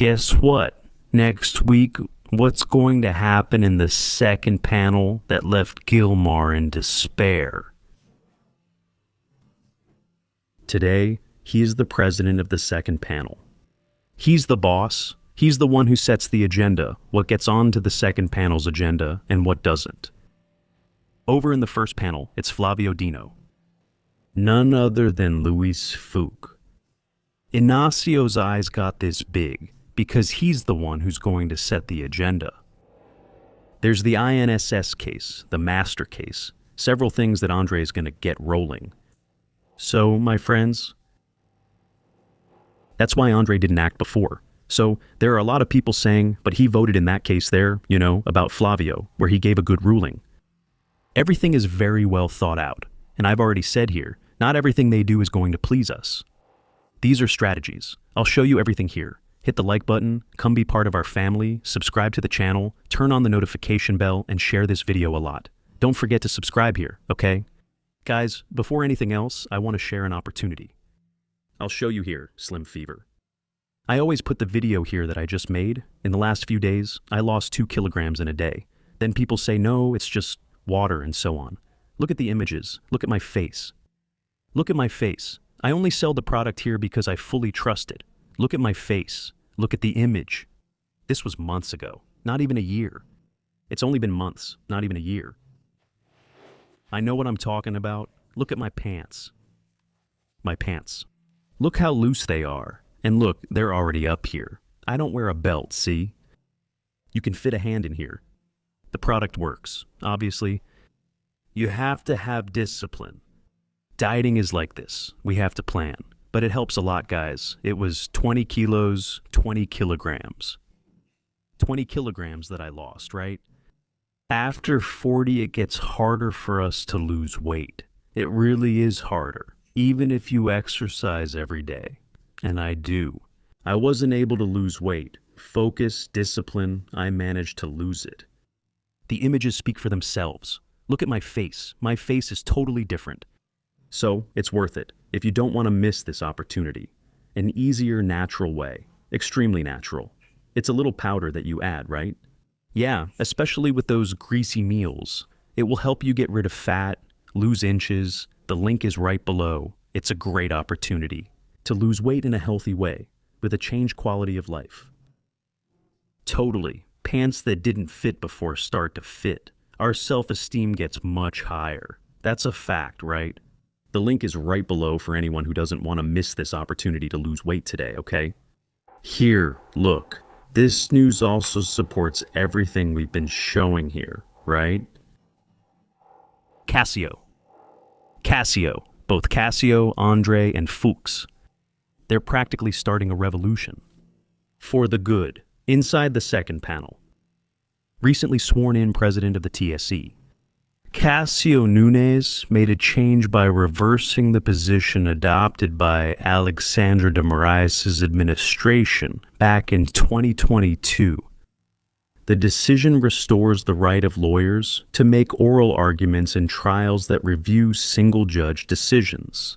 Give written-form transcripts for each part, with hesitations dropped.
Guess what? Next week, what's going to happen in the second panel that left Gilmore in despair? Today, he is the president of the second panel. He's the boss. He's the one who sets the agenda, what gets onto the second panel's agenda and what doesn't. Over in the first panel, it's Flavio Dino. None other than Luis Fuchs. Inacio's eyes got this big because he's the one who's going to set the agenda. There's the INSS case, the master case, several things that André is going to get rolling. So, my friends, that's why André didn't act before. So, there are a lot of people saying, but he voted in that case there, about Flavio, where he gave a good ruling. Everything is very well thought out, and I've already said here, not everything they do is going to please us. These are strategies. I'll show you everything here. Hit the like button, come be part of our family, subscribe to the channel, turn on the notification bell, and share this video a lot. Don't forget to subscribe here, okay? Guys, before anything else, I want to share an opportunity. I'll show you here, Slim Fever. I always put the video here that I just made. In the last few days, I lost 2 kilograms in a day. Then people say, no, it's just water and so on. Look at the images. Look at my face. Look at my face. I only sell the product here because I fully trust it. Look at my face. Look at the image. This was months ago, not even a year. It's only been months, not even a year. I know what I'm talking about. Look at my pants. My pants. Look how loose they are. And look, they're already up here. I don't wear a belt, see? You can fit a hand in here. The product works, obviously. You have to have discipline. Dieting is like this. We have to plan. But it helps a lot, guys. It was 20 kilos, 20 kilograms. 20 kilograms that I lost, right? After 40, it gets harder for us to lose weight. It really is harder, even if you exercise every day. And I do. I wasn't able to lose weight. Focus, discipline, I managed to lose it. The images speak for themselves. Look at my face. My face is totally different. So, it's worth it, if you don't want to miss this opportunity. An easier, natural way. Extremely natural. It's a little powder that you add, right? Yeah, especially with those greasy meals. It will help you get rid of fat, lose inches. The link is right below. It's a great opportunity to lose weight in a healthy way, with a changed quality of life. Totally. Pants that didn't fit before start to fit. Our self-esteem gets much higher. That's a fact, right? The link is right below for anyone who doesn't want to miss this opportunity to lose weight today, okay? Here, look. This news also supports everything we've been showing here, right? Cassio. Cassio. Both Cassio, André, and Fuchs. They're practically starting a revolution. For the good. Inside the second panel. Recently sworn in president of the TSE. Cassio Nunes made a change by reversing the position adopted by Alexandre de Moraes' administration back in 2022. The decision restores the right of lawyers to make oral arguments in trials that review single-judge decisions.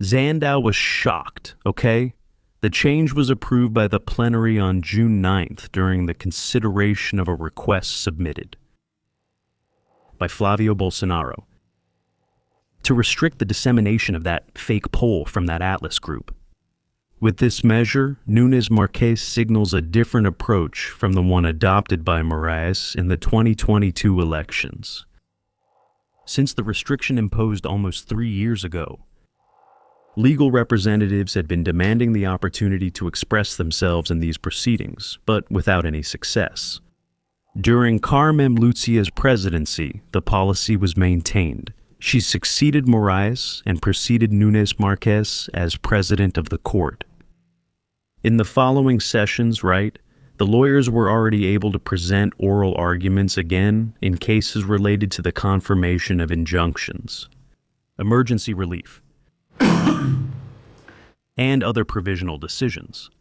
Sandow was shocked, okay? The change was approved by the plenary on June 9th during the consideration of a request submitted by Flavio Bolsonaro to restrict the dissemination of that fake poll from that Atlas group. With this measure, Nunes Marques signals a different approach from the one adopted by Moraes in the 2022 elections. Since the restriction imposed almost 3 years ago, legal representatives had been demanding the opportunity to express themselves in these proceedings, but without any success. During Carmen Lucia's presidency, the policy was maintained. She succeeded Moraes and preceded Nunes Marques as president of the court. In the following sessions, right, the lawyers were already able to present oral arguments again in cases related to the confirmation of injunctions, emergency relief, and other provisional decisions.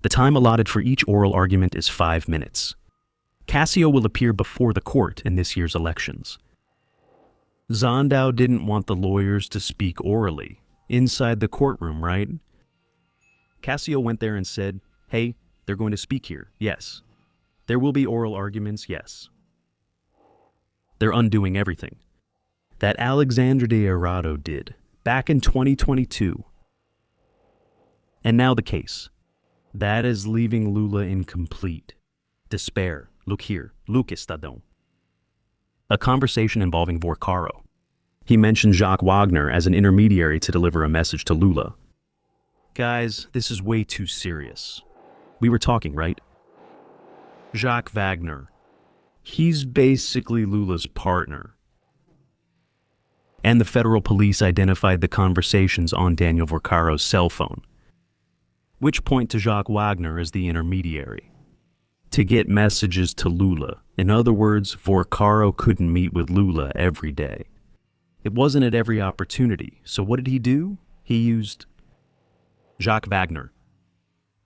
The time allotted for each oral argument is 5 minutes. Cassio will appear before the court in this year's elections. Sandow didn't want the lawyers to speak orally, inside the courtroom, right? Cassio went there and said, hey, they're going to speak here, yes. There will be oral arguments, yes. They're undoing everything that Alexandre de Errado did back in 2022. And now the case. That is leaving Lula incomplete. Despair. Look here. Look, Estadão. A conversation involving Vorcaro. He mentioned Jacques Wagner as an intermediary to deliver a message to Lula. Guys, this is way too serious. We were talking, right? Jacques Wagner. He's basically Lula's partner. And the federal police identified the conversations on Daniel Vorcaro's cell phone, which point to Jacques Wagner as the intermediary to get messages to Lula. In other words, Vorcaro couldn't meet with Lula every day. It wasn't at every opportunity. So what did he do? He used Jacques Wagner.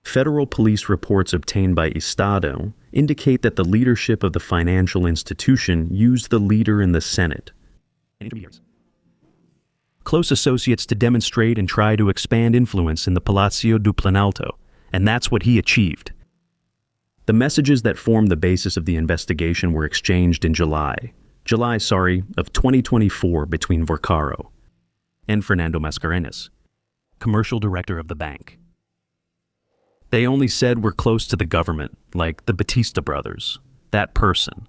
Federal police reports obtained by Estado indicate that the leadership of the financial institution used the leader in the Senate and intermediaries, close associates, to demonstrate and try to expand influence in the Palacio do Planalto, and that's what he achieved. The messages that formed the basis of the investigation were exchanged in July of 2024 between Vorcaro and Fernando Mascarenhas, commercial director of the bank. They only said we're close to the government, like the Batista brothers, that person.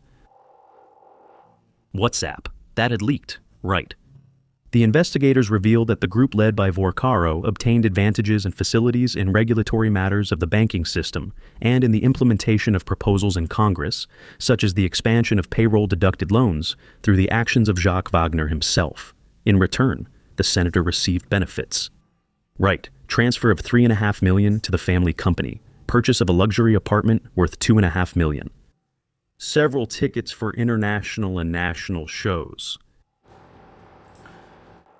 WhatsApp, that had leaked, right. The investigators revealed that the group led by Vorcaro obtained advantages and facilities in regulatory matters of the banking system and in the implementation of proposals in Congress, such as the expansion of payroll-deducted loans through the actions of Jacques Wagner himself. In return, the senator received benefits. Right, transfer of $3.5 million to the family company, purchase of a luxury apartment worth $2.5 million. Several tickets for international and national shows.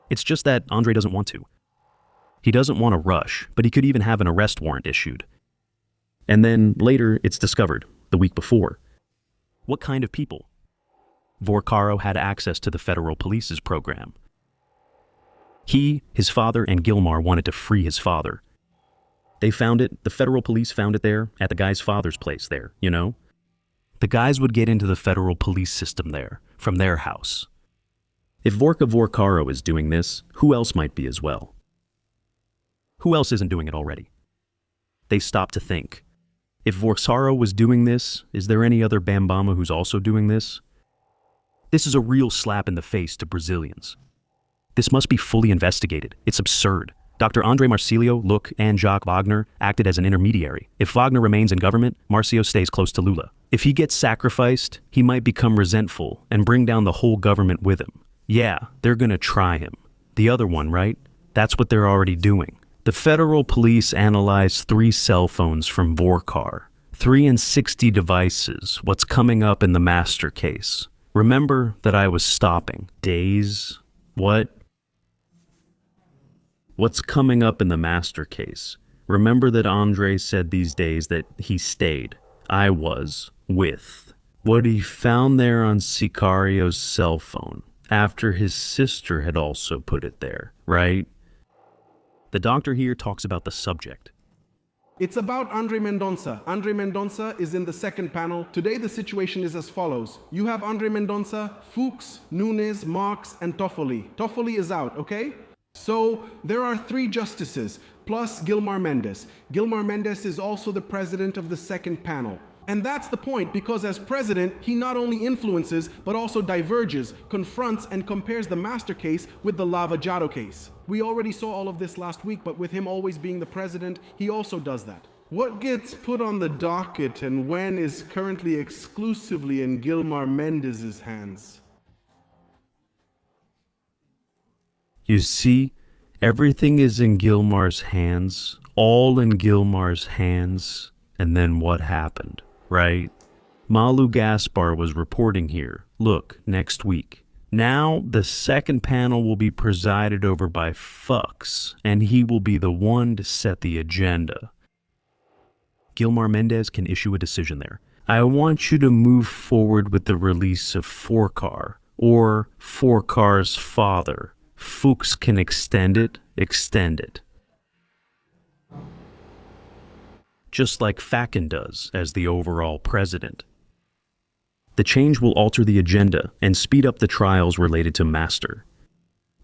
It's just that André doesn't want to. He doesn't want to rush, but he could even have an arrest warrant issued. And then later it's discovered, the week before. What kind of people? Vorcaro had access to the federal police's program. He, his father, and Gilmar wanted to free his father. They found it, the federal police found it there, at the guy's father's place there, you know? The guys would get into the federal police system there, from their house. If Vorcaro is doing this, who else might be as well? Who else isn't doing it already? They stopped to think. If Vorcaro was doing this, is there any other Bambama who's also doing this? This is a real slap in the face to Brazilians. This must be fully investigated. It's absurd. Dr. André Marcilio, Luc, and Jacques Wagner acted as an intermediary. If Wagner remains in government, Marcio stays close to Lula. If he gets sacrificed, he might become resentful and bring down the whole government with him. Yeah, they're gonna try him. The other one, right? That's what they're already doing. The federal police analyzed 3 cell phones from Vorcaro. 3 and 60 devices, what's coming up in the master case. Remember that I was stopping. Days? What? What's coming up in the master case? Remember that André said these days that he stayed. I was with. What he found there on Sicario's cell phone. After his sister had also put it there, right? The doctor here talks about the subject. It's about André Mendonça. André Mendonça is in the second panel. Today the situation is as follows. You have André Mendonça, Fuchs, Nunes, Marx, and Toffoli. Toffoli is out, okay? So there are 3 justices, plus Gilmar Mendes. Gilmar Mendes is also the president of the second panel. And that's the point, because as president, he not only influences, but also diverges, confronts, and compares the master case with the Lava Jato case. We already saw all of this last week, but with him always being the president, he also does that. What gets put on the docket and when is currently exclusively in Gilmar Mendes's hands? You see, everything is in Gilmar's hands, all in Gilmar's hands, and then what happened? Right? Malu Gaspar was reporting here. Look, next week. Now, the second panel will be presided over by Fuchs, and he will be the one to set the agenda. Gilmar Mendes can issue a decision there. I want you to move forward with the release of Vorcaro, or Vorcaro's father. Fuchs can extend it. just like Facon does as the overall president. The change will alter the agenda and speed up the trials related to Master.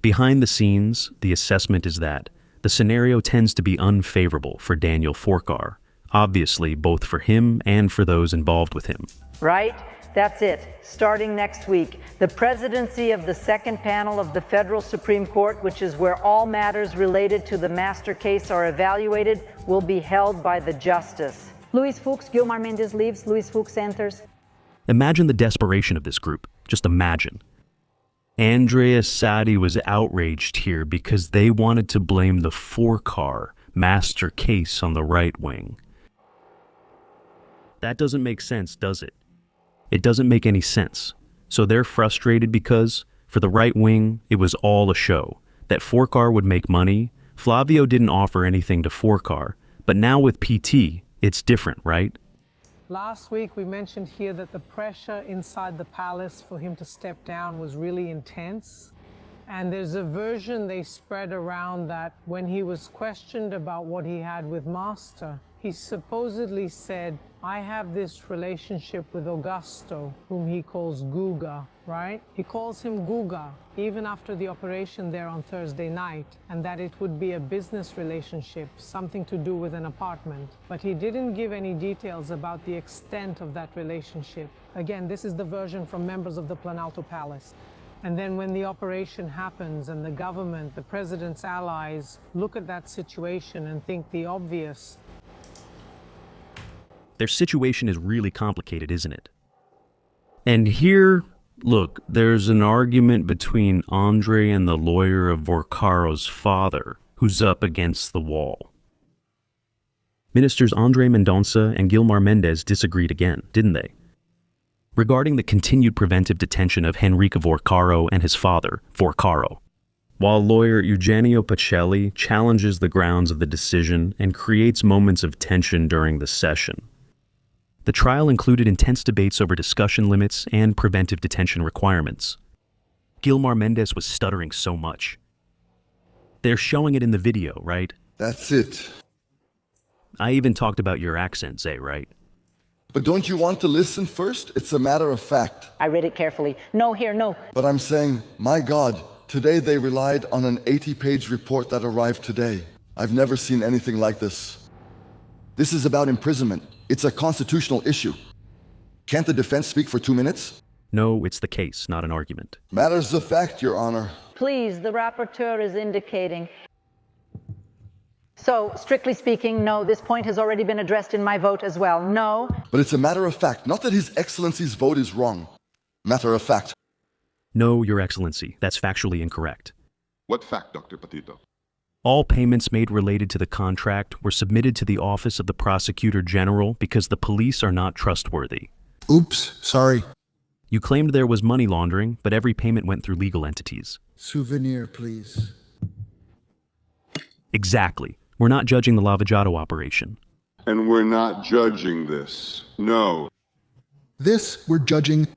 Behind the scenes, the assessment is that the scenario tends to be unfavorable for Daniel Vorcaro, obviously both for him and for those involved with him. Right? That's it. Starting next week, the presidency of the second panel of the Federal Supreme Court, which is where all matters related to the Master case are evaluated, will be held by the justice. Luis Fux, Guilmar Mendes leaves, Luis Fux enters. Imagine the desperation of this group. Just imagine. André Sadi was outraged here because they wanted to blame the Vorcaro Master case on the right wing. That doesn't make sense, does it? It doesn't make any sense. So they're frustrated because, for the right wing, it was all a show. That Vorcaro would make money. Flavio didn't offer anything to Vorcaro. But now with PT, it's different, right? Last week we mentioned here that the pressure inside the palace for him to step down was really intense. And there's a version they spread around that when he was questioned about what he had with Master, he supposedly said, I have this relationship with Augusto, whom he calls Guga, right? He calls him Guga, even after the operation there on Thursday night, and that it would be a business relationship, something to do with an apartment. But he didn't give any details about the extent of that relationship. Again, this is the version from members of the Planalto Palace. And then when the operation happens and the government, the president's allies, look at that situation and think the obvious. Their situation is really complicated, isn't it? And here, look, there's an argument between André and the lawyer of Vorcaro's father, who's up against the wall. Ministers André Mendonça and Guilmar Mendes disagreed again, didn't they? Regarding the continued preventive detention of Henrique Vorcaro and his father, Vorcaro, while lawyer Eugenio Pacelli challenges the grounds of the decision and creates moments of tension during the session. The trial included intense debates over discussion limits and preventive detention requirements. Guilmar Mendes was stuttering so much. They're showing it in the video, right? That's it. I even talked about your accent, Zay, right? But don't you want to listen first? It's a matter of fact. I read it carefully. No, here, no. But I'm saying, my God, today they relied on an 80-page report that arrived today. I've never seen anything like this. This is about imprisonment. It's a constitutional issue. Can't the defense speak for 2 minutes? No, it's the case, not an argument. Matters of fact, Your Honor. Please, the rapporteur is indicating. So, strictly speaking, no, this point has already been addressed in my vote as well. No. But it's a matter of fact, not that His Excellency's vote is wrong. Matter of fact. No, Your Excellency, that's factually incorrect. What fact, Dr. Patito? All payments made related to the contract were submitted to the Office of the Prosecutor General because the police are not trustworthy. Oops, sorry. You claimed there was money laundering, but every payment went through legal entities. Souvenir, please. Exactly. We're not judging the Lavajato operation. And we're not judging this. No. This we're judging.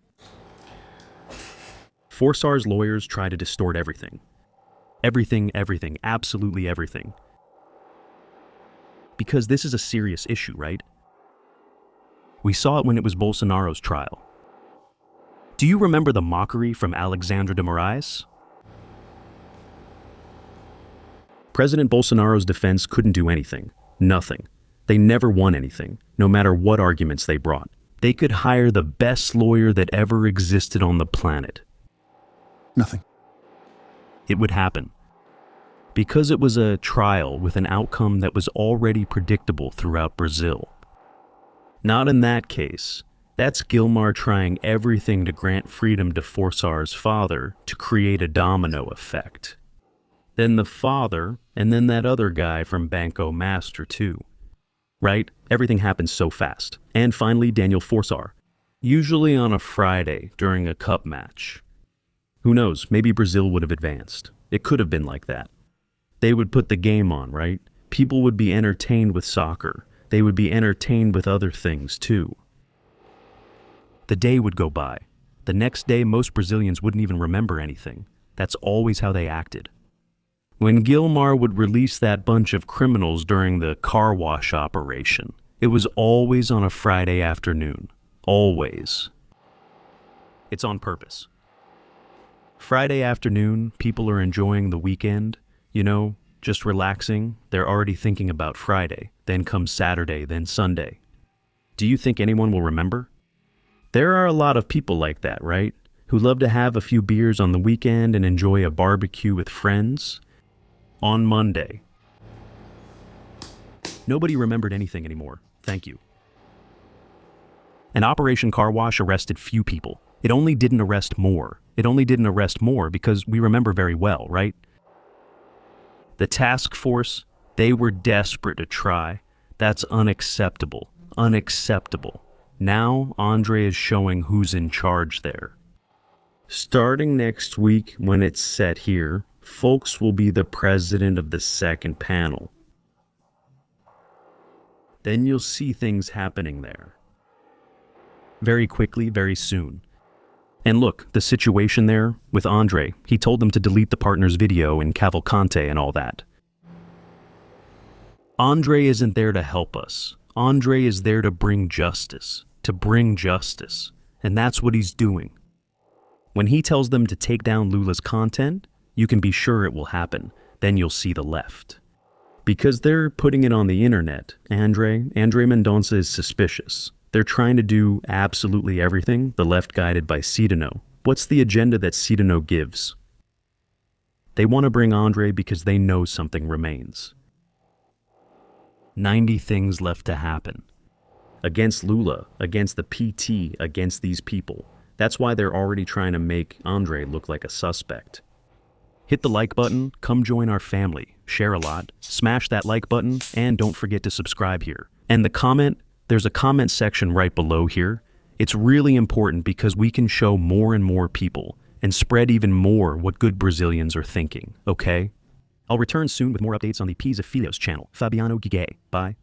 Vorcaro's lawyers try to distort everything. Everything, absolutely everything. Because this is a serious issue, right? We saw it when it was Bolsonaro's trial. Do you remember the mockery from Alexandre de Moraes? President Bolsonaro's defense couldn't do anything. Nothing. They never won anything, no matter what arguments they brought. They could hire the best lawyer that ever existed on the planet. Nothing. It would happen. Because it was a trial with an outcome that was already predictable throughout Brazil. Not in that case. That's Guilmar trying everything to grant freedom to Vorcaro's father to create a domino effect. Then the father, and then that other guy from Banco Master too. Right? Everything happens so fast. And finally, Daniel Vorcaro. Usually on a Friday during a cup match. Who knows, maybe Brazil would have advanced. It could have been like that. They would put the game on, right? People would be entertained with soccer. They would be entertained with other things too. The day would go by. The next day, most Brazilians wouldn't even remember anything. That's always how they acted. When Guilmar would release that bunch of criminals during the car wash operation, It was always on a Friday afternoon. Always. It's on purpose. Friday afternoon, people are enjoying the weekend, just relaxing. They're already thinking about Friday. Then comes Saturday, then Sunday. Do you think anyone will remember? There are a lot of people like that, right? Who love to have a few beers on the weekend and enjoy a barbecue with friends. On Monday. Nobody remembered anything anymore. Thank you. And Operation Car Wash arrested few people. It only didn't arrest more. It only didn't arrest more because we remember very well, right? The task force, they were desperate to try. That's unacceptable. Unacceptable. Now, André is showing who's in charge there. Starting next week, when it's set here, Folks will be the president of the second panel. Then you'll see things happening there. Very quickly, very soon. And look, the situation there with André, he told them to delete the partner's video in Cavalcante and all that. André isn't there to help us. André is there to bring justice. And that's what he's doing. When he tells them to take down Lula's content, you can be sure it will happen. Then you'll see the left. Because they're putting it on the internet, André Mendonça is suspicious. They're trying to do absolutely everything, the left guided by Citano. What's the agenda that Citano gives? They want to bring André because they know something remains. 90 things left to happen. Against Lula, against the PT, against these people. That's why they're already trying to make André look like a suspect. Hit the like button, come join our family, share a lot, smash that like button, and don't forget to subscribe here. And there's a comment section right below here. It's really important because we can show more and more people and spread even more what good Brazilians are thinking, okay? I'll return soon with more updates on the Pisa Filhos channel. Fabiano Gigay. Bye.